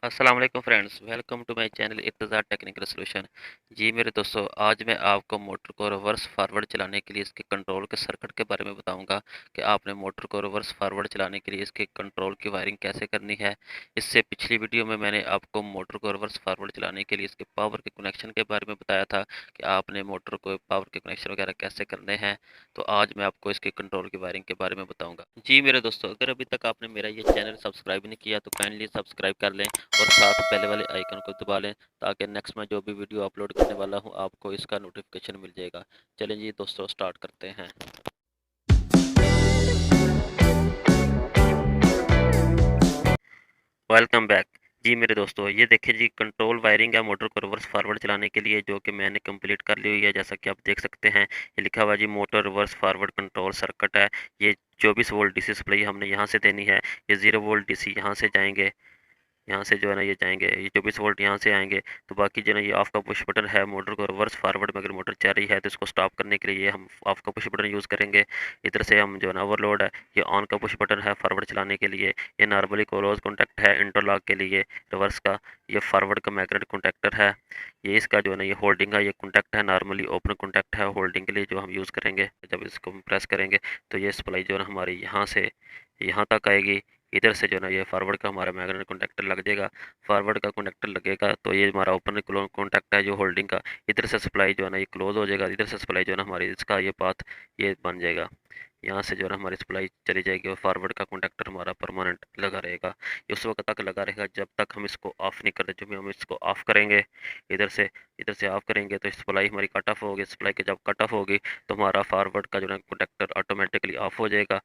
अस्सलाम वालेकुम friends, welcome to my channel Irtaza technical solution. जी मेरे दोस्तों, आज मैं आपको मोटर को रिवर्स फॉरवर्ड चलाने के लिए इसके कंट्रोल के सर्किट के बारे में बताऊंगा कि आपने मोटर को रिवर्स फॉरवर्ड चलाने के लिए इसके कंट्रोल की वायरिंग कैसे करनी है। इससे पिछली वीडियो में मैंने आपको मोटर को रिवर्स फॉरवर्ड चलाने के लिए इसके पावर के कनेक्शन के बारे में बताया था कि आपने मोटर को पावर के कनेक्शन वगैरह कैसे करने हैं। तो आज मैं आपको इसके कंट्रोल की वायरिंग के बारे में बताऊँगा। जी मेरे दोस्तों, अगर अभी तक आपने मेरा ये चैनल सब्सक्राइब नहीं किया तो काइंडली सब्सक्राइब कर लें और साथ बेल वाले आइकन को दबा लें ताकि नेक्स्ट मैं जो भी वीडियो अपलोड करने वाला हूं आपको इसका नोटिफिकेशन मिल जाएगा। चलें जी दोस्तों, स्टार्ट करते हैं। Welcome back. जी मेरे दोस्तों, ये देखिए जी, कंट्रोल वायरिंग है मोटर को रिवर्स फॉरवर्ड चलाने के लिए, जो कि मैंने कंप्लीट कर ली हुई है। जैसा कि आप देख सकते हैं, ये लिखा हुआ जी motor reverse forward control circuit है। ये 24 वोल्ट डीसी सप्लाई हमने यहाँ से देनी है। ये 0 वोल्ट डीसी यहाँ से जाएंगे, यहाँ से जो है ना ये जाएंगे, ये 24 वोल्ट यहाँ से आएंगे। तो बाकी जो है ना ये ऑफ का पुश बटन है, मोटर को रिवर्स फॉरवर्ड में अगर मोटर चल रही है तो इसको स्टॉप करने के लिए ये हम ऑफ का पुश बटन यूज़ करेंगे। इधर से हम जो है ना ओवरलोड है, ये ऑन का पुश बटन है फॉरवर्ड चलाने के लिए। ये नॉर्मली क्लोज कॉन्टैक्ट है इंटरलॉक के लिए रिवर्स का। ये फॉरवर्ड का मैग्नेट कॉन्टैक्टर है। ये इसका जो है ना ये होल्डिंग का ये कॉन्टैक्ट है, नॉर्मली ओपन कॉन्टैक्ट है होल्डिंग के लिए जो हम यूज़ करेंगे। जब इसको हम प्रेस करेंगे तो ये सप्लाई जो है ना हमारी यहाँ से यहाँ तक आएगी। इधर से जो है ना ये फॉरवर्ड का हमारा मैग्नेट कॉन्टैक्टर लग जाएगा। फॉरवर्ड का कनेक्टर लगेगा तो ये हमारा ओपन कॉन्टैक्ट है जो होल्डिंग का। इधर से सप्लाई जो है ना ये क्लोज हो जाएगा। इधर से सप्लाई जो है ना हमारी इसका ये पाथ ये बन जाएगा। यहाँ से जो है ना हमारी सप्लाई चली जाएगी और फॉरवर्ड का कॉन्टैक्टर हमारा परमानेंट लगा रहेगा। ये उस वक्त तक लगा रहेगा जब तक हम इसको ऑफ नहीं करते। जब हम इसको ऑफ करेंगे, इधर से ऑफ करेंगे तो सप्लाई हमारी कट ऑफ होगी। सप्लाई के जब कट ऑफ होगी तो हमारा फॉरवर्ड का जो है कॉन्टैक्टर ऑटोमेटिकली ऑफ हो जाएगा।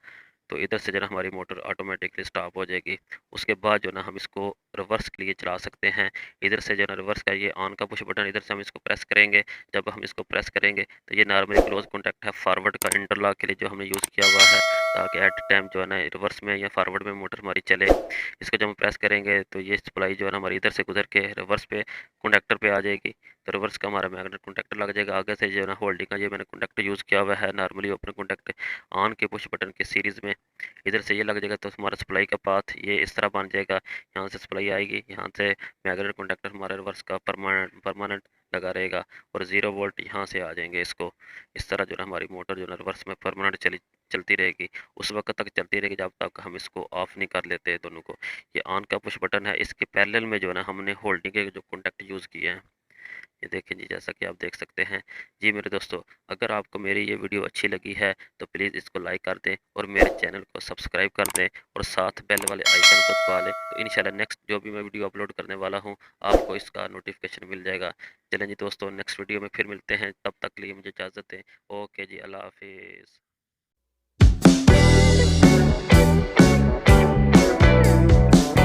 तो इधर से जो है हमारी मोटर ऑटोमेटिकली स्टॉप हो जाएगी। उसके बाद जो है ना हम इसको रिवर्स के लिए चला सकते हैं। इधर से जो है ना रिवर्स का ये ऑन का पुश बटन, इधर से हम इसको प्रेस करेंगे। जब हम इसको प्रेस करेंगे तो ये नॉर्मली क्लोज कॉन्टैक्ट है फॉरवर्ड का इंटरलॉक के लिए जो हमने यूज़ किया हुआ है, ताकि एट टाइम जो है ना रिवर्स में या फॉरवर्ड में मोटर हमारी चले। इसको जब हम प्रेस करेंगे तो ये सप्लाई जो है ना हमारी इधर से गुजर के रिवर्स पे कॉन्टैक्टर पे आ जाएगी। तो रिवर्स का हमारा मैग्नेट कॉन्टैक्टर लग जाएगा। आगे से जो है ना होल्डिंग का ये मैंने कॉन्टैक्टर यूज़ किया हुआ है, नॉर्मली ओपन कॉन्टैक्ट ऑन के पुश बटन के सीरीज़ में। इधर से ये लग जाएगा तो हमारा सप्लाई का पाथ ये इस तरह बन जाएगा। यहाँ से सप्लाई आएगी, यहाँ से मैग्नेट कॉन्टैक्टर हमारा रिवर्स का परमानेंट परमानेंट लगा रहेगा और 0 वोल्ट यहाँ से आ जाएंगे इसको। इस तरह जो है हमारी मोटर जो है रिवर्स में परमानेंट चलती रहेगी। उस वक्त तक चलती रहेगी जब तक हम इसको ऑफ नहीं कर लेते दोनों को। ये ऑन का पुश बटन है, इसके पैरेलल में जो है ना हमने होल्डिंग के जो कॉन्टैक्ट यूज़ किए हैं। ये देखें जी, जैसा कि आप देख सकते हैं। जी मेरे दोस्तों, अगर आपको मेरी ये वीडियो अच्छी लगी है तो प्लीज़ इसको लाइक कर दें और मेरे चैनल को सब्सक्राइब कर दें और साथ बेल वाले आइकन को दबा लें। तो इंशाल्लाह नेक्स्ट जो भी मैं वीडियो अपलोड करने वाला हूँ आपको इसका नोटिफिकेशन मिल जाएगा। चलें जी दोस्तों, नेक्स्ट वीडियो में फिर मिलते हैं। तब तक के लिए मुझे इजाज़त दें। ओके जी, अल्लाह हाफिज़।